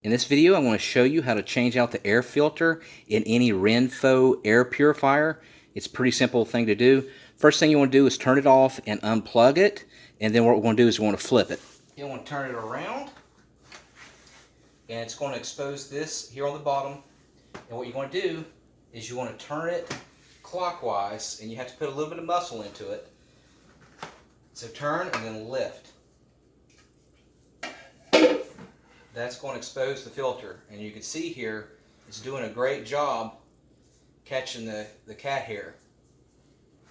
In this video, I'm going to show you how to change out the air filter in any Renpho Air Purifier. It's a pretty simple thing to do. First thing you want to do is turn it off and unplug it, and then what we're going to do is we want to flip it. You want to turn it around, and it's going to expose this here on the bottom. And what you're going to do is you want to turn it clockwise, and you have to put a little bit of muscle into it. So turn and then lift. That's going to expose the filter, and you can see here it's doing a great job catching the cat hair.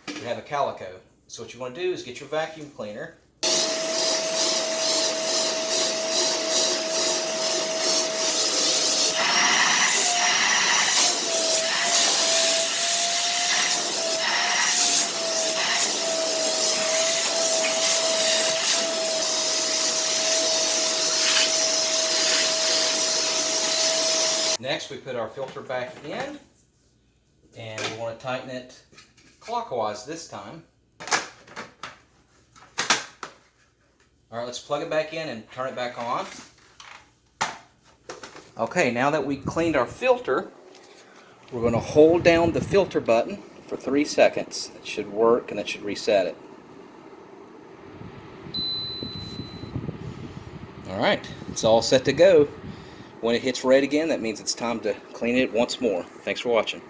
You have a calico. So what you want to do is get your vacuum cleaner. Next, we put our filter back in, and we want to tighten it clockwise this time. Alright, let's plug it back in and turn it back on. Okay, now that we cleaned our filter, we're going to hold down the filter button for 3 seconds. It should work, and that should reset it. Alright, it's all set to go. When it hits red again, that means it's time to clean it once more. Thanks for watching.